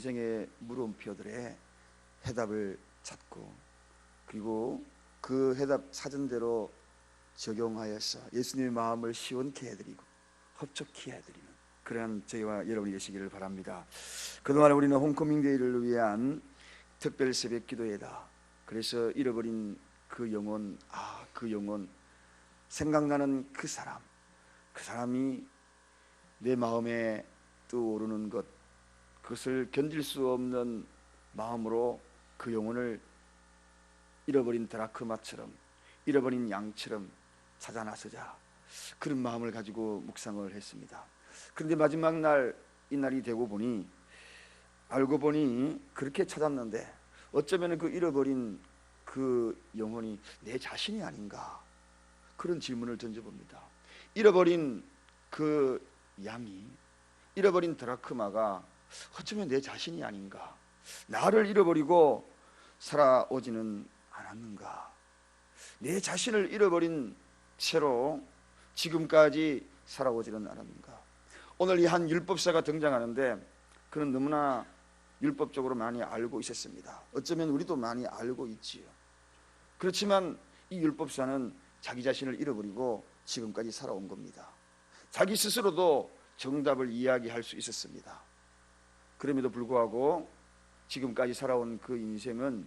인생의 물음표들의 해답을 찾고, 그리고 그 해답 사전대로 적용하여서 예수님의 마음을 시원케 해드리고 흡족케 해드리는 그러한 저희와 여러분이 되시기를 바랍니다. 그동안 우리는 홈커밍데이를 위한 특별 새벽 기도회다. 그래서 잃어버린 그 영혼, 그 영혼, 생각나는 그 사람이 내 마음에 떠오르는 것, 그것을 견딜 수 없는 마음으로 그 영혼을 잃어버린 드라크마처럼, 잃어버린 양처럼 찾아 나서자, 그런 마음을 가지고 묵상을 했습니다. 그런데 마지막 날, 이날이 되고 보니, 알고 보니 그렇게 찾았는데 어쩌면 그 잃어버린 그 영혼이 내 자신이 아닌가, 그런 질문을 던져봅니다. 잃어버린 그 양이, 잃어버린 드라크마가 어쩌면 내 자신이 아닌가, 나를 잃어버리고 살아오지는 않았는가, 내 자신을 잃어버린 채로 지금까지 살아오지는 않았는가. 오늘 이 한 율법사가 등장하는데 그는 너무나 율법적으로 많이 알고 있었습니다. 어쩌면 우리도 많이 알고 있지요. 그렇지만 이 율법사는 자기 자신을 잃어버리고 지금까지 살아온 겁니다. 자기 스스로도 정답을 이야기할 수 있었습니다. 그럼에도 불구하고 지금까지 살아온 그 인생은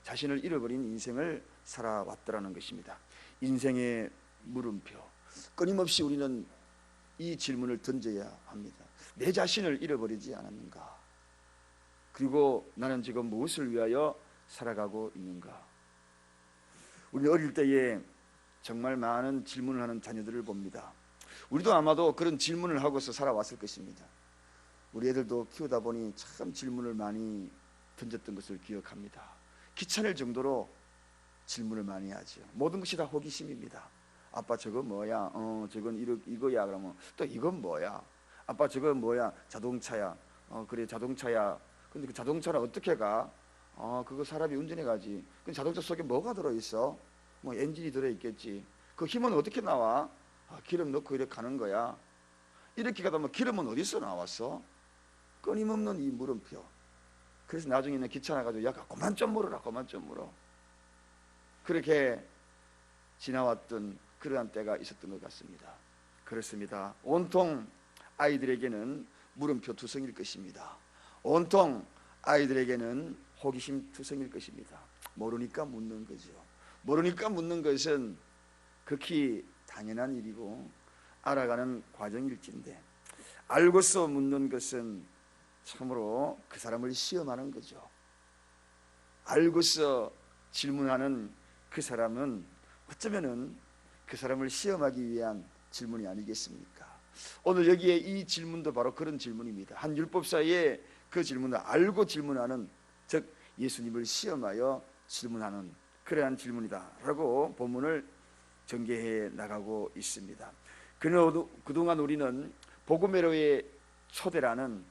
자신을 잃어버린 인생을 살아왔더라는 것입니다. 인생의 물음표, 끊임없이 우리는 이 질문을 던져야 합니다. 내 자신을 잃어버리지 않았는가? 그리고 나는 지금 무엇을 위하여 살아가고 있는가? 우리 어릴 때에 정말 많은 질문을 하는 자녀들을 봅니다. 우리도 아마도 그런 질문을 하고서 살아왔을 것입니다. 우리 애들도 키우다 보니 참 질문을 많이 던졌던 것을 기억합니다. 귀찮을 정도로 질문을 많이 하죠. 모든 것이 다 호기심입니다. 아빠 저거 뭐야? 저건 이거야. 그러면 또 이건 뭐야? 아빠 저거 뭐야? 자동차야. 그래 자동차야. 근데 그 자동차를 어떻게 가? 그거 사람이 운전해 가지. 근데 자동차 속에 뭐가 들어있어? 뭐 엔진이 들어있겠지. 그 힘은 어떻게 나와? 기름 넣고 이렇게 가는 거야. 이렇게 가다 보면 기름은 어디서 나왔어? 끊임없는 이 물음표. 그래서 나중에는 귀찮아가지고 야 그만 좀 물어라, 그만 좀 물어. 그렇게 지나왔던 그러한 때가 있었던 것 같습니다. 그렇습니다. 온통 아이들에게는 물음표 투성일 것입니다. 온통 아이들에게는 호기심 투성일 것입니다. 모르니까 묻는 거죠. 모르니까 묻는 것은 극히 당연한 일이고 알아가는 과정일진데, 알고서 묻는 것은 참으로 그 사람을 시험하는 거죠. 알고서 질문하는 그 사람은 어쩌면은 그 사람을 시험하기 위한 질문이 아니겠습니까? 오늘 여기에 이 질문도 바로 그런 질문입니다. 한 율법사의 그 질문을 알고 질문하는, 즉 예수님을 시험하여 질문하는 그러한 질문이다 라고 본문을 전개해 나가고 있습니다. 그동안 우리는 복음회로의 초대라는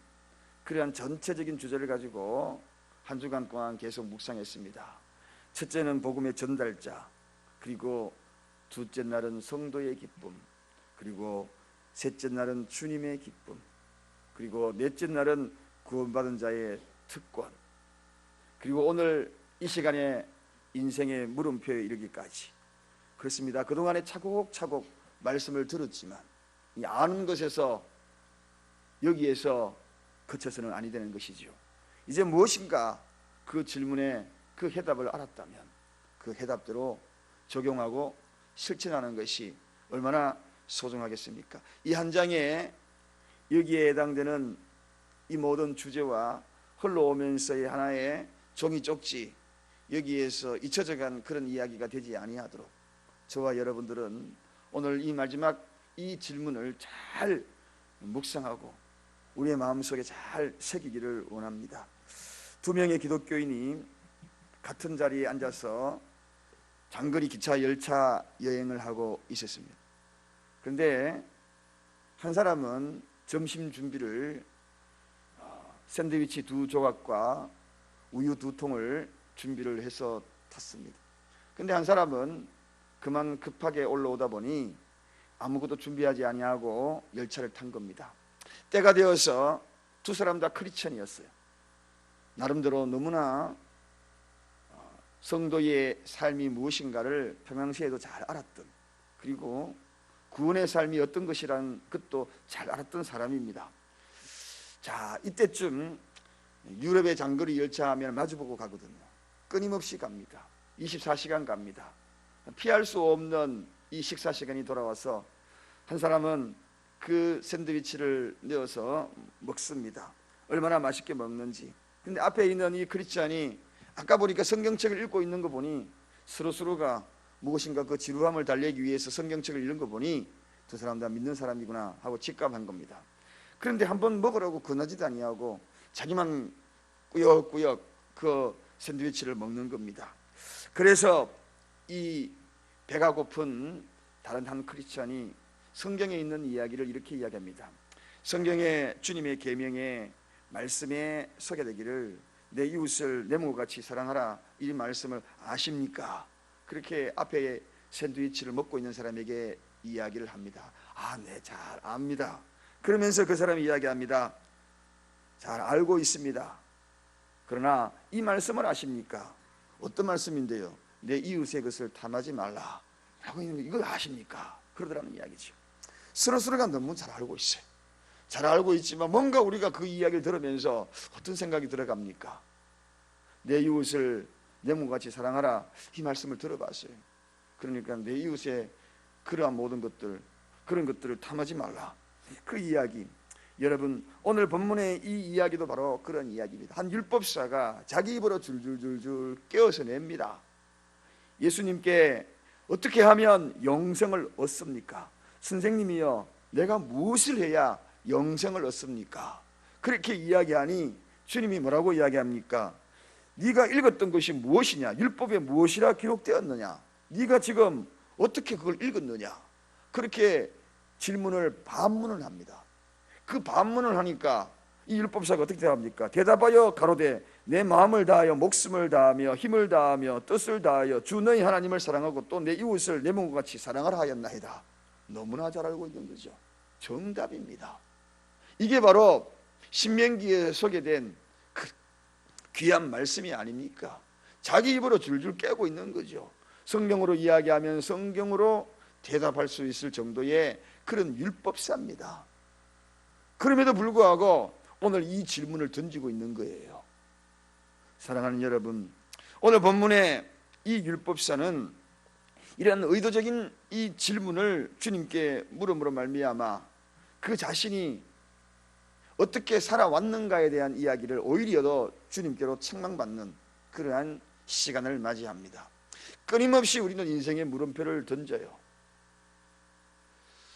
그러한 전체적인 주제를 가지고 한 주간 동안 계속 묵상했습니다. 첫째는 복음의 전달자, 그리고 둘째 날은 성도의 기쁨, 그리고 셋째 날은 주님의 기쁨, 그리고 넷째 날은 구원받은 자의 특권, 그리고 오늘 이 시간에 인생의 물음표에 이르기까지. 그렇습니다. 그동안에 차곡차곡 말씀을 들었지만 이 아는 것에서 여기에서 그쳐서는 아니 되는 것이죠. 이제 무엇인가 그 질문에 그 해답을 알았다면 그 해답대로 적용하고 실천하는 것이 얼마나 소중하겠습니까? 이 한 장에 여기에 해당되는 이 모든 주제와 흘러오면서의 하나의 종이 쪽지, 여기에서 잊혀져간 그런 이야기가 되지 아니하도록 저와 여러분들은 오늘 이 마지막 이 질문을 잘 묵상하고 우리의 마음속에 잘 새기기를 원합니다. 두 명의 기독교인이 같은 자리에 앉아서 장거리 기차 열차 여행을 하고 있었습니다. 그런데 한 사람은 점심 준비를 샌드위치 2조각과 우유 2통을 준비를 해서 탔습니다. 그런데 한 사람은 그만 급하게 올라오다 보니 아무것도 준비하지 아니하고 열차를 탄 겁니다. 때가 되어서 두 사람 다 크리스천이었어요. 나름대로 너무나 성도의 삶이 무엇인가를 평상시에도 잘 알았던, 그리고 구원의 삶이 어떤 것이라는 것도 잘 알았던 사람입니다. 자, 이때쯤 유럽의 장거리 열차하면 마주보고 가거든요. 끊임없이 갑니다. 24시간 갑니다. 피할 수 없는 이 식사 시간이 돌아와서 한 사람은 그 샌드위치를 넣어서 먹습니다. 얼마나 맛있게 먹는지. 근데 앞에 있는 이 크리스찬이 아까 보니까 성경책을 읽고 있는 거 보니 서로가 무엇인가 그 지루함을 달래기 위해서 성경책을 읽는 거 보니 두 사람 다 믿는 사람이구나 하고 직감한 겁니다. 그런데 한번 먹으라고 권하지도 아니하고 자기만 꾸역꾸역 그 샌드위치를 먹는 겁니다. 그래서 이 배가 고픈 다른 한 크리스찬이 성경에 있는 이야기를 이렇게 이야기합니다. 성경에 주님의 계명에 말씀에 소개되기를 내 이웃을 내 몸같이 사랑하라, 이 말씀을 아십니까? 그렇게 앞에 샌드위치를 먹고 있는 사람에게 이야기를 합니다. 네, 잘 압니다. 그러면서 그 사람이 이야기합니다. 잘 알고 있습니다. 그러나 이 말씀을 아십니까? 어떤 말씀인데요? 내 이웃의 것을 탐하지 말라 라고 있는 거, 이걸 아십니까? 그러더라는 이야기죠. 서로가 너무 잘 알고 있어요. 잘 알고 있지만 뭔가 우리가 그 이야기를 들으면서 어떤 생각이 들어갑니까? 내 이웃을 내 몸같이 사랑하라, 이 말씀을 들어봤어요. 그러니까 내 이웃의 그러한 모든 것들, 그런 것들을 탐하지 말라, 그 이야기. 여러분, 오늘 본문의 이 이야기도 바로 그런 이야기입니다. 한 율법사가 자기 입으로 줄줄줄줄 깨어서 냅니다. 예수님께 어떻게 하면 영생을 얻습니까? 선생님이여, 내가 무엇을 해야 영생을 얻습니까? 그렇게 이야기하니 주님이 뭐라고 이야기합니까? 네가 읽었던 것이 무엇이냐? 율법에 무엇이라 기록되었느냐? 네가 지금 어떻게 그걸 읽었느냐? 그렇게 질문을 반문을 합니다. 그 반문을 하니까 이 율법사가 어떻게 대답합니까? 대답하여 가로되 내 마음을 다하여 목숨을 다하며 힘을 다하며 뜻을 다하여 주 너희 하나님을 사랑하고 또 내 이웃을 내 몸과 같이 사랑하라 하였나이다. 너무나 잘 알고 있는 거죠. 정답입니다. 이게 바로 신명기에 소개된 그 귀한 말씀이 아닙니까? 자기 입으로 줄줄 깨고 있는 거죠. 성경으로 이야기하면 성경으로 대답할 수 있을 정도의 그런 율법사입니다. 그럼에도 불구하고 오늘 이 질문을 던지고 있는 거예요. 사랑하는 여러분, 오늘 본문의 이 율법사는 이런 의도적인 이 질문을 주님께 물음으로 말미암아 그 자신이 어떻게 살아왔는가에 대한 이야기를 오히려 더 주님께로 책망받는 그러한 시간을 맞이합니다. 끊임없이 우리는 인생의 물음표를 던져요.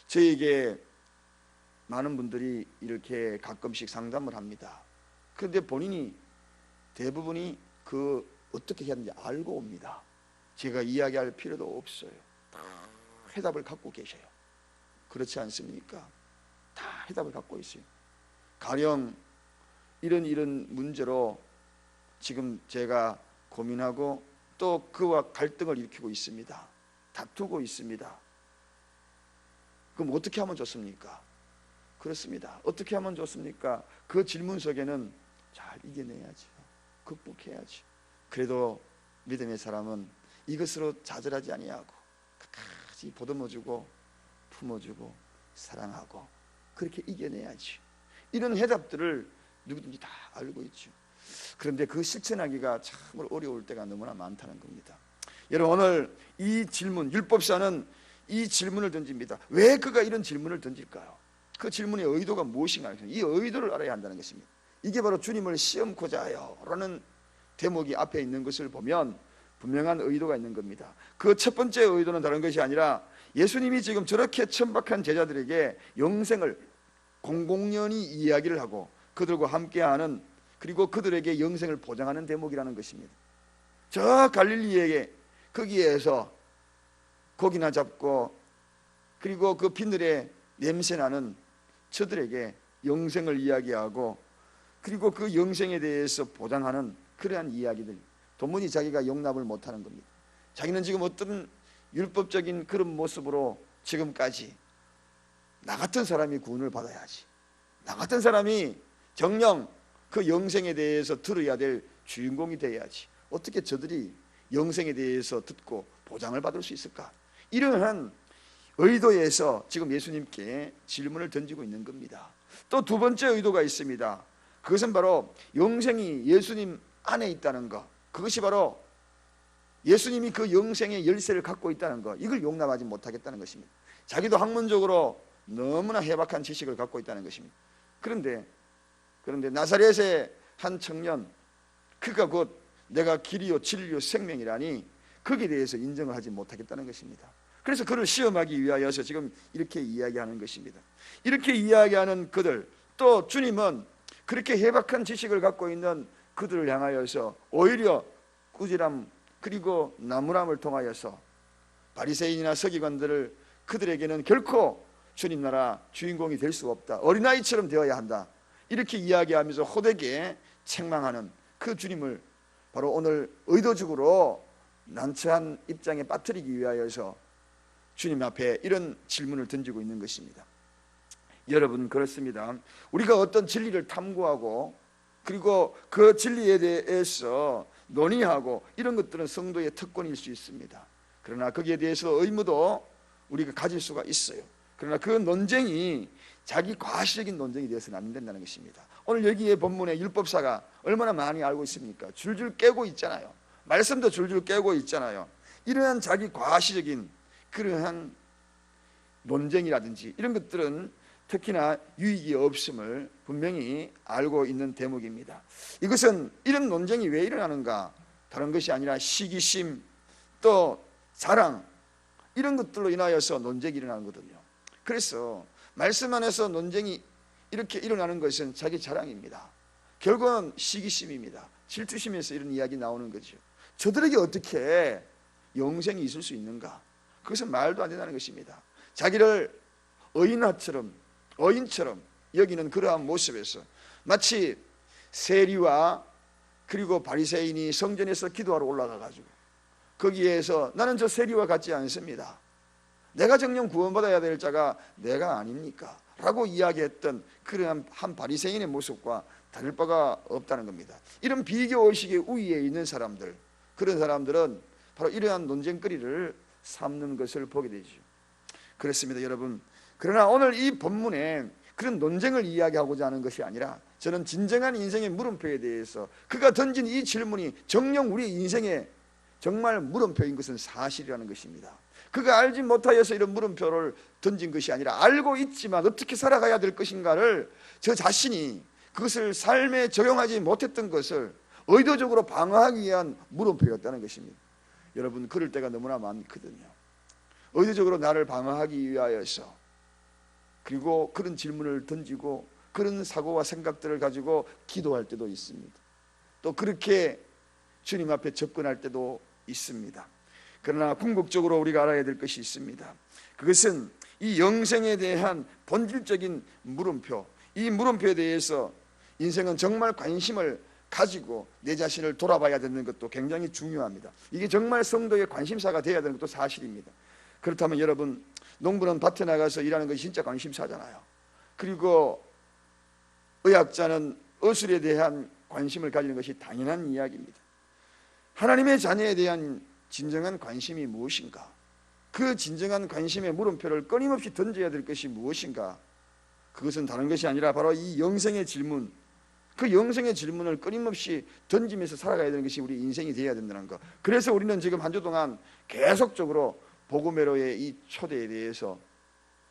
저에게 많은 분들이 이렇게 가끔씩 상담을 합니다. 그런데 본인이 대부분이 그 어떻게 해야 하는지 알고 옵니다. 제가 이야기할 필요도 없어요. 다 해답을 갖고 계셔요. 그렇지 않습니까? 다 해답을 갖고 있어요. 가령 이런 문제로 지금 제가 고민하고 또 그와 갈등을 일으키고 있습니다. 다투고 있습니다. 그럼 어떻게 하면 좋습니까? 그렇습니다. 어떻게 하면 좋습니까? 그 질문 속에는 잘 이겨내야죠. 극복해야죠. 그래도 믿음의 사람은 이것으로 좌절하지 아니하고 끝까지 보듬어주고 품어주고 사랑하고 그렇게 이겨내야지. 이런 해답들을 누구든지 다 알고 있죠. 그런데 그 실천하기가 참 어려울 때가 너무나 많다는 겁니다. 여러분, 오늘 이 질문, 율법사는 이 질문을 던집니다. 왜 그가 이런 질문을 던질까요? 그 질문의 의도가 무엇인가? 이 의도를 알아야 한다는 것입니다. 이게 바로 주님을 시험코자 하여 라는 대목이 앞에 있는 것을 보면 분명한 의도가 있는 겁니다. 그 첫 번째 의도는 다른 것이 아니라 예수님이 지금 저렇게 천박한 제자들에게 영생을 공공연히 이야기를 하고 그들과 함께하는, 그리고 그들에게 영생을 보장하는 대목이라는 것입니다. 저 갈릴리에게 거기에서 고기나 잡고 그리고 그 비늘에 냄새나는 저들에게 영생을 이야기하고 그리고 그 영생에 대해서 보장하는 그러한 이야기들, 도무지 자기가 용납을 못하는 겁니다. 자기는 지금 어떤 율법적인 그런 모습으로 지금까지 나 같은 사람이 구원을 받아야지, 나 같은 사람이 정령 그 영생에 대해서 들어야 될 주인공이 돼야지. 어떻게 저들이 영생에 대해서 듣고 보장을 받을 수 있을까? 이러한 의도에서 지금 예수님께 질문을 던지고 있는 겁니다. 또 두 번째 의도가 있습니다. 그것은 바로 영생이 예수님 안에 있다는 것, 그것이 바로 예수님이 그 영생의 열쇠를 갖고 있다는 것, 이걸 용납하지 못하겠다는 것입니다. 자기도 학문적으로 너무나 해박한 지식을 갖고 있다는 것입니다. 그런데 나사렛의 한 청년, 그가 곧 내가 길이요 진리요 생명이라니 거기에 대해서 인정을 하지 못하겠다는 것입니다. 그래서 그를 시험하기 위하여서 지금 이렇게 이야기하는 것입니다. 이렇게 이야기하는 그들, 또 주님은 그렇게 해박한 지식을 갖고 있는 그들을 향하여서 오히려 꾸지람 그리고 나무람을 통하여서 바리새인이나 서기관들을 그들에게는 결코 주님 나라 주인공이 될 수가 없다, 어린아이처럼 되어야 한다, 이렇게 이야기하면서 호되게 책망하는 그 주님을 바로 오늘 의도적으로 난처한 입장에 빠뜨리기 위하여서 주님 앞에 이런 질문을 던지고 있는 것입니다. 여러분, 그렇습니다. 우리가 어떤 진리를 탐구하고 그리고 그 진리에 대해서 논의하고 이런 것들은 성도의 특권일 수 있습니다. 그러나 거기에 대해서 의무도 우리가 가질 수가 있어요. 그러나 그 논쟁이 자기 과시적인 논쟁이 되어서는 안 된다는 것입니다. 오늘 여기에 본문에 율법사가 얼마나 많이 알고 있습니까? 줄줄 깨고 있잖아요. 말씀도 줄줄 깨고 있잖아요. 이러한 자기 과시적인 그러한 논쟁이라든지 이런 것들은 특히나 유익이 없음을 분명히 알고 있는 대목입니다. 이것은 이런 논쟁이 왜 일어나는가? 다른 것이 아니라 시기심, 또 자랑, 이런 것들로 인하여서 논쟁이 일어나는 거거든요. 그래서 말씀 안에서 논쟁이 이렇게 일어나는 것은 자기 자랑입니다. 결국은 시기심입니다. 질투심에서 이런 이야기 나오는 거죠. 저들에게 어떻게 영생이 있을 수 있는가? 그것은 말도 안 된다는 것입니다. 자기를 어인처럼 여기는 그러한 모습에서 마치 세리와 그리고 바리새인이 성전에서 기도하러 올라가가지고 거기에서 나는 저 세리와 같지 않습니다, 내가 정녕 구원받아야 될 자가 내가 아닙니까? 라고 이야기했던 그러한 한 바리새인의 모습과 다를 바가 없다는 겁니다. 이런 비교의식의 우위에 있는 사람들, 그런 사람들은 바로 이러한 논쟁거리를 삼는 것을 보게 되죠. 그렇습니다, 여러분. 그러나 오늘 이 본문에 그런 논쟁을 이야기하고자 하는 것이 아니라 저는 진정한 인생의 물음표에 대해서 그가 던진 이 질문이 정녕 우리 인생의 정말 물음표인 것은 사실이라는 것입니다. 그가 알지 못하여서 이런 물음표를 던진 것이 아니라 알고 있지만 어떻게 살아가야 될 것인가를 저 자신이 그것을 삶에 적용하지 못했던 것을 의도적으로 방어하기 위한 물음표였다는 것입니다. 여러분, 그럴 때가 너무나 많거든요. 의도적으로 나를 방어하기 위하여서 그리고 그런 질문을 던지고 그런 사고와 생각들을 가지고 기도할 때도 있습니다. 또 그렇게 주님 앞에 접근할 때도 있습니다. 그러나 궁극적으로 우리가 알아야 될 것이 있습니다. 그것은 이 영생에 대한 본질적인 물음표, 이 물음표에 대해서 인생은 정말 관심을 가지고 내 자신을 돌아봐야 되는 것도 굉장히 중요합니다. 이게 정말 성도의 관심사가 되어야 되는 것도 사실입니다. 그렇다면 여러분, 농부는 밭에 나가서 일하는 것이 진짜 관심사잖아요. 그리고 의학자는 의술에 대한 관심을 가지는 것이 당연한 이야기입니다. 하나님의 자녀에 대한 진정한 관심이 무엇인가? 그 진정한 관심의 물음표를 끊임없이 던져야 될 것이 무엇인가? 그것은 다른 것이 아니라 바로 이 영생의 질문, 그 영생의 질문을 끊임없이 던지면서 살아가야 되는 것이 우리 인생이 되어야 된다는 것. 그래서 우리는 지금 한 주 동안 계속적으로 복음회로의 이 초대에 대해서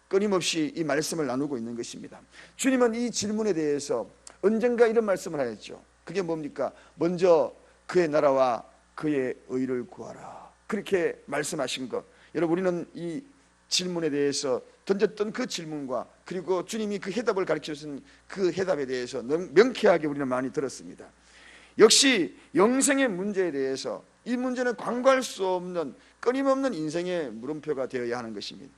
끊임없이 이 말씀을 나누고 있는 것입니다. 주님은 이 질문에 대해서 언젠가 이런 말씀을 하였죠. 그게 뭡니까? 먼저 그의 나라와 그의 의를 구하라, 그렇게 말씀하신 것. 여러분, 우리는 이 질문에 대해서 던졌던 그 질문과 그리고 주님이 그 해답을 가르쳐주신 그 해답에 대해서 명쾌하게 우리는 많이 들었습니다. 역시 영생의 문제에 대해서 이 문제는 관과할 수 없는 끊임없는 인생의 물음표가 되어야 하는 것입니다.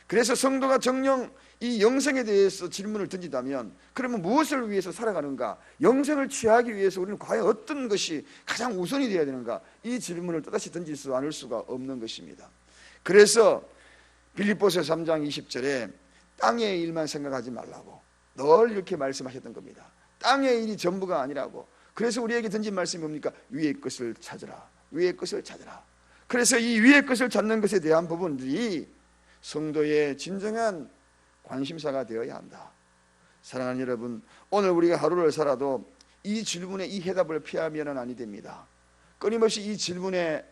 그래서 성도가 정녕 이 영생에 대해서 질문을 던진다면 그러면 무엇을 위해서 살아가는가? 영생을 취하기 위해서 우리는 과연 어떤 것이 가장 우선이 되어야 되는가? 이 질문을 또다시 던질 수 않을 수가 없는 것입니다. 그래서 빌립보서 3장 20절에 땅의 일만 생각하지 말라고 늘 이렇게 말씀하셨던 겁니다. 땅의 일이 전부가 아니라고. 그래서 우리에게 던진 말씀이 뭡니까? 위의 것을 찾으라, 위의 것을 찾으라. 그래서 이 위의 것을 찾는 것에 대한 부분들이 성도의 진정한 관심사가 되어야 한다. 사랑하는 여러분, 오늘 우리가 하루를 살아도 이 질문에 이 해답을 피하면은 아니 됩니다. 끊임없이 이 질문에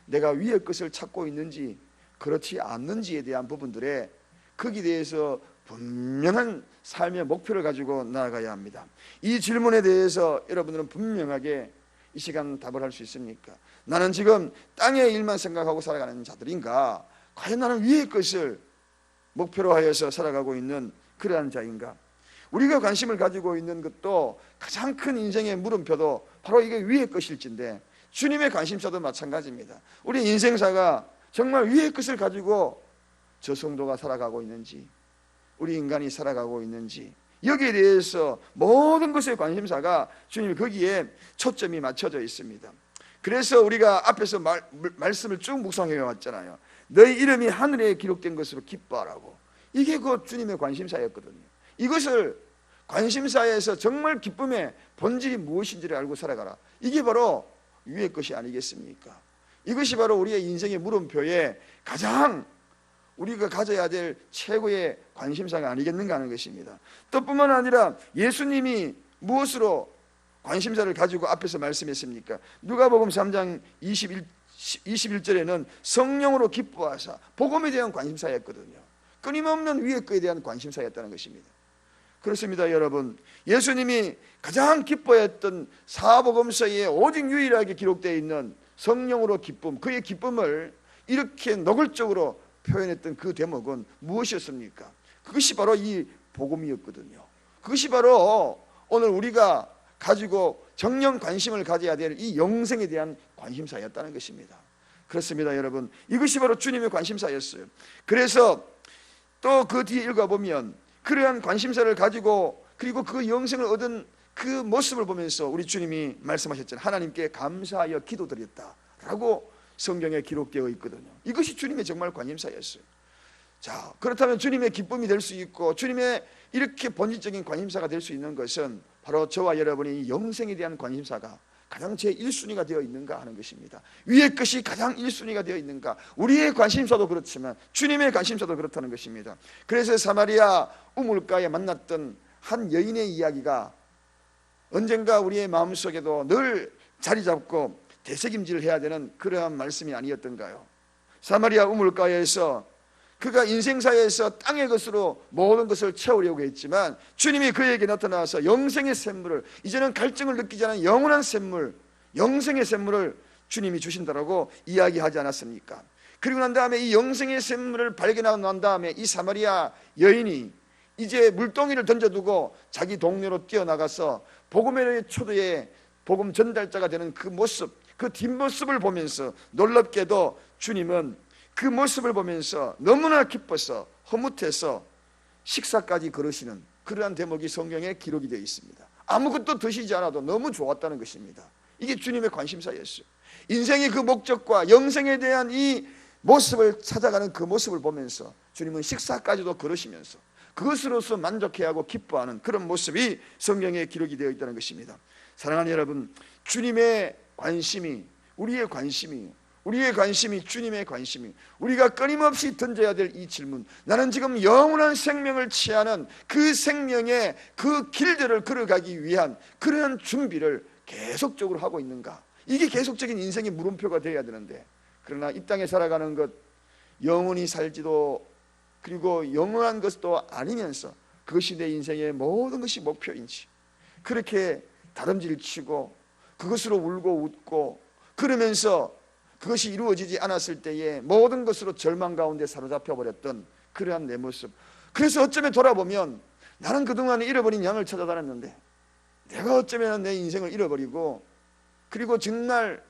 내가 위의 것을 찾고 있는지 그렇지 않는지에 대한 부분들에 거기에 대해서 분명한 삶의 목표를 가지고 나아가야 합니다. 이 질문에 대해서 여러분들은 분명하게 이 시간 답을 할 수 있습니까? 나는 지금 땅의 일만 생각하고 살아가는 자들인가? 과연 나는 위의 것을 목표로 하여서 살아가고 있는 그러한 자인가? 우리가 관심을 가지고 있는 것도 가장 큰 인생의 물음표도 바로 이게 위의 것일진데, 주님의 관심사도 마찬가지입니다. 우리 인생사가 정말 위의 것을 가지고 저 성도가 살아가고 있는지, 우리 인간이 살아가고 있는지, 여기에 대해서 모든 것의 관심사가 주님 거기에 초점이 맞춰져 있습니다. 그래서 우리가 앞에서 말씀을 쭉 묵상해 왔잖아요. 너희 이름이 하늘에 기록된 것으로 기뻐하라고. 이게 그 주님의 관심사였거든요. 이것을 관심사에서 정말 기쁨의 본질이 무엇인지를 알고 살아가라. 이게 바로 위의 것이 아니겠습니까? 이것이 바로 우리의 인생의 물음표에 가장 우리가 가져야 될 최고의 관심사가 아니겠는가 하는 것입니다. 또 뿐만 아니라 예수님이 무엇으로 관심사를 가지고 앞에서 말씀했습니까? 누가복음 3장 21절에는 성령으로 기뻐하사, 복음에 대한 관심사였거든요. 끊임없는 위의 것에 대한 관심사였다는 것입니다. 그렇습니다, 여러분. 예수님이 가장 기뻐했던 사복음서에 오직 유일하게 기록되어 있는 성령으로 기쁨, 그의 기쁨을 이렇게 노골적으로 표현했던 그 대목은 무엇이었습니까? 그것이 바로 이 복음이었거든요. 그것이 바로 오늘 우리가 가지고 정령 관심을 가져야 될 이 영생에 대한 관심사였다는 것입니다. 그렇습니다, 여러분. 이것이 바로 주님의 관심사였어요. 그래서 또 그 뒤에 읽어보면 그러한 관심사를 가지고 그리고 그 영생을 얻은 그 모습을 보면서 우리 주님이 말씀하셨잖아요. 하나님께 감사하여 기도드렸다라고 성경에 기록되어 있거든요. 이것이 주님의 정말 관심사였어요. 자, 그렇다면 주님의 기쁨이 될 수 있고 주님의 이렇게 본질적인 관심사가 될 수 있는 것은 바로 저와 여러분이 영생에 대한 관심사가 가장 제1순위가 되어 있는가 하는 것입니다. 위의 것이 가장 1순위가 되어 있는가. 우리의 관심사도 그렇지만 주님의 관심사도 그렇다는 것입니다. 그래서 사마리아 우물가에 만났던 한 여인의 이야기가 언젠가 우리의 마음속에도 늘 자리 잡고 되새김질을 해야 되는 그러한 말씀이 아니었던가요? 사마리아 우물가에서 그가 인생사에서 땅의 것으로 모든 것을 채우려고 했지만 주님이 그에게 나타나서 영생의 샘물을, 이제는 갈증을 느끼지 않은 영원한 샘물, 영생의 샘물을 주님이 주신다라고 이야기하지 않았습니까? 그리고 난 다음에 이 영생의 샘물을 발견하고 난 다음에 이 사마리아 여인이 이제 물동이를 던져두고 자기 동네로 뛰어나가서 복음의 초대에 복음 전달자가 되는 그 모습, 그 뒷모습을 보면서 놀랍게도 주님은 그 모습을 보면서 너무나 기뻐서 허무해서 식사까지 거르시는 그러한 대목이 성경에 기록이 되어 있습니다. 아무것도 드시지 않아도 너무 좋았다는 것입니다. 이게 주님의 관심사였어요. 인생의 그 목적과 영생에 대한 이 모습을 찾아가는 그 모습을 보면서 주님은 식사까지도 거르시면서 그것으로서 만족해하고 기뻐하는 그런 모습이 성경에 기록이 되어 있다는 것입니다. 사랑하는 여러분, 주님의 관심이 우리의 관심이에요. 우리의 관심이 주님의 관심이, 우리가 끊임없이 던져야 될 이 질문, 나는 지금 영원한 생명을 취하는 그 생명의 그 길들을 걸어가기 위한 그런 준비를 계속적으로 하고 있는가? 이게 계속적인 인생의 물음표가 되어야 되는데, 그러나 이 땅에 살아가는 것, 영원히 살지도 그리고 영원한 것도 아니면서 그것이 내 인생의 모든 것이 목표인지 그렇게 다름질치고 그것으로 울고 웃고 그러면서 그것이 이루어지지 않았을 때에 모든 것으로 절망 가운데 사로잡혀 버렸던 그러한 내 모습. 그래서 어쩌면 돌아보면 나는 그동안 잃어버린 양을 찾아다녔는데 내가 어쩌면 내 인생을 잃어버리고 그리고 정말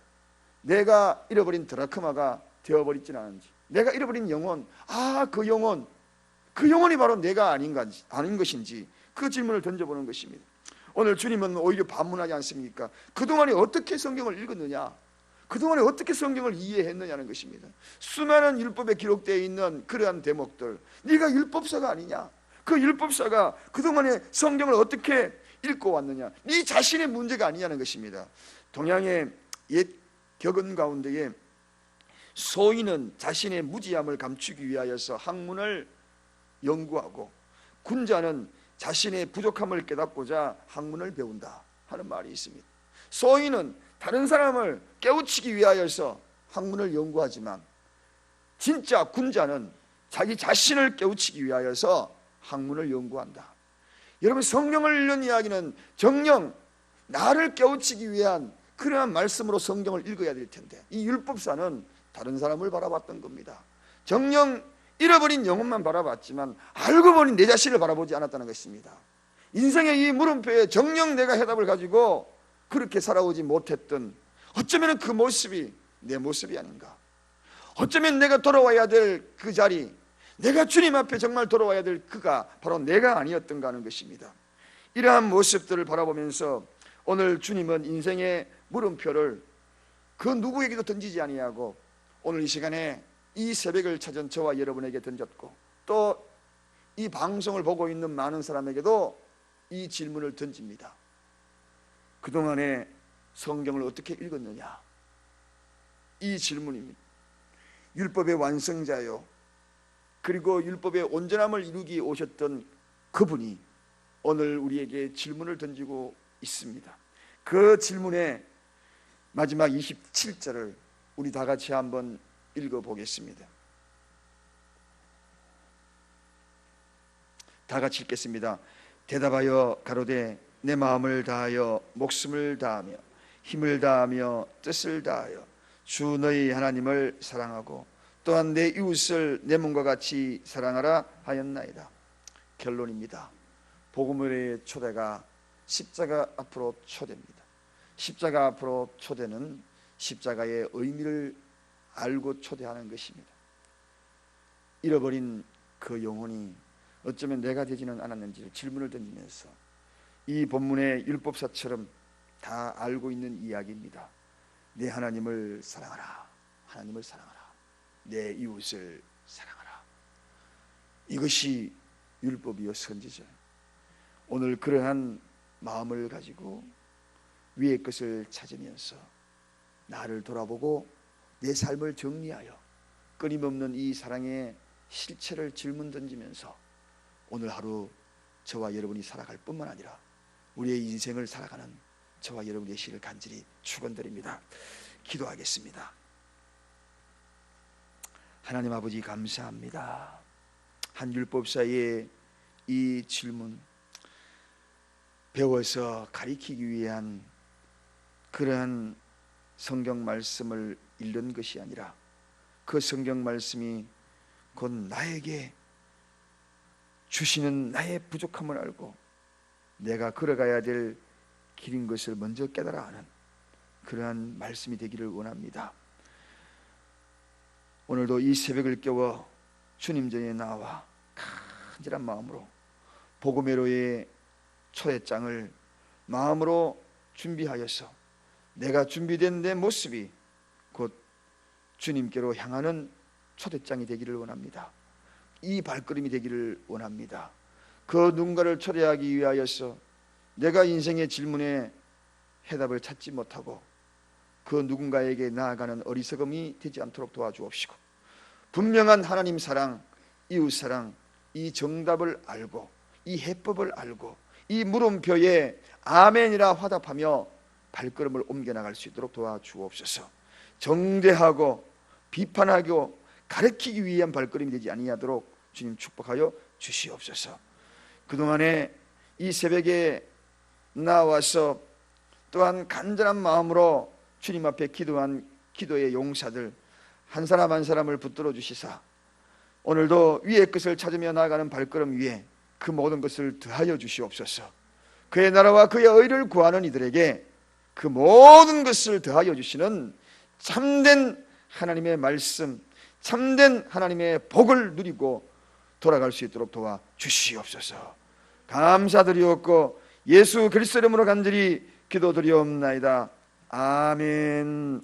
내가 잃어버린 드라크마가 되어버리진 않은지, 내가 잃어버린 영혼, 그 영혼이 바로 내가 아닌 것인지 그 질문을 던져보는 것입니다. 오늘 주님은 오히려 반문하지 않습니까? 그동안에 어떻게 성경을 읽었느냐, 그동안에 어떻게 성경을 이해했느냐는 것입니다. 수많은 율법에 기록되어 있는 그러한 대목들, 네가 율법사가 아니냐, 그 율법사가 그동안에 성경을 어떻게 읽고 왔느냐? 네 자신의 문제가 아니냐는 것입니다. 동양의 옛 격언 가운데에 소인은 자신의 무지함을 감추기 위하여서 학문을 연구하고 군자는 자신의 부족함을 깨닫고자 학문을 배운다 하는 말이 있습니다. 소인은 다른 사람을 깨우치기 위하여서 학문을 연구하지만 진짜 군자는 자기 자신을 깨우치기 위하여서 학문을 연구한다. 여러분, 성경을 읽는 이야기는 정녕 나를 깨우치기 위한 그러한 말씀으로 성경을 읽어야 될 텐데, 이 율법사는 다른 사람을 바라봤던 겁니다. 정녕 잃어버린 영혼만 바라봤지만 알고 보니 내 자신을 바라보지 않았다는 것입니다. 인생의 이 물음표에 정녕 내가 해답을 가지고 그렇게 살아오지 못했던, 어쩌면 그 모습이 내 모습이 아닌가, 어쩌면 내가 돌아와야 될 그 자리, 내가 주님 앞에 정말 돌아와야 될 그가 바로 내가 아니었던가 하는 것입니다. 이러한 모습들을 바라보면서 오늘 주님은 인생의 물음표를 그 누구에게도 던지지 아니하고 오늘 이 시간에 이 새벽을 찾은 저와 여러분에게 던졌고, 또 이 방송을 보고 있는 많은 사람에게도 이 질문을 던집니다. 그동안에 성경을 어떻게 읽었느냐? 이 질문입니다. 율법의 완성자요, 그리고 율법의 온전함을 이루기 오셨던 그분이 오늘 우리에게 질문을 던지고 있습니다. 그 질문의 마지막 27절을 우리 다 같이 한번 읽어보겠습니다. 다 같이 읽겠습니다. 대답하여 가로되 내 마음을 다하여 목숨을 다하며 힘을 다하며 뜻을 다하여 주 너희 하나님을 사랑하고 또한 내 이웃을 내 몸과 같이 사랑하라 하였나이다. 결론입니다. 복음의 초대가 십자가 앞으로 초대입니다. 십자가 앞으로 초대는 십자가의 의미를 알고 초대하는 것입니다. 잃어버린 그 영혼이 어쩌면 내가 되지는 않았는지 질문을 던지면서 이 본문의 율법사처럼 다 알고 있는 이야기입니다. 내 하나님을 사랑하라, 하나님을 사랑하라, 내 이웃을 사랑하라. 이것이 율법이요 선지자예요. 오늘 그러한 마음을 가지고 위의 것을 찾으면서 나를 돌아보고 내 삶을 정리하여 끊임없는 이 사랑의 실체를 질문 던지면서 오늘 하루 저와 여러분이 살아갈 뿐만 아니라 우리의 인생을 살아가는 저와 여러분의 시를 간절히 축원드립니다. 기도하겠습니다. 하나님 아버지, 감사합니다. 한 율법사의 이 질문, 배워서 가리키기 위한 그러한 성경 말씀을 읽는 것이 아니라 그 성경 말씀이 곧 나에게 주시는 나의 부족함을 알고 내가 걸어가야 될 길인 것을 먼저 깨달아 하는 그러한 말씀이 되기를 원합니다. 오늘도 이 새벽을 깨워 주님 전에 나와 간절한 마음으로 복음회로의 초대장을 마음으로 준비하여서 내가 준비된 내 모습이 곧 주님께로 향하는 초대장이 되기를 원합니다. 이 발걸음이 되기를 원합니다. 그 누군가를 초대하기 위하여서 내가 인생의 질문에 해답을 찾지 못하고 그 누군가에게 나아가는 어리석음이 되지 않도록 도와주옵시고, 분명한 하나님 사랑, 이웃 사랑, 이 정답을 알고 이 해법을 알고 이 물음표에 아멘이라 화답하며 발걸음을 옮겨나갈 수 있도록 도와주옵소서. 정죄하고 비판하고 가르치기 위한 발걸음이 되지 아니하도록 주님 축복하여 주시옵소서. 그동안에 이 새벽에 나와서 또한 간절한 마음으로 주님 앞에 기도한 기도의 용사들 한 사람 한 사람을 붙들어 주시사 오늘도 위의 것을 찾으며 나아가는 발걸음 위에 그 모든 것을 더하여 주시옵소서. 그의 나라와 그의 의를 구하는 이들에게 그 모든 것을 더하여 주시는 참된 하나님의 말씀, 참된 하나님의 복을 누리고 돌아갈 수 있도록 도와 주시옵소서. 감사드리옵고 예수 그리스도 이름으로 간절히 기도드리옵나이다. 아멘.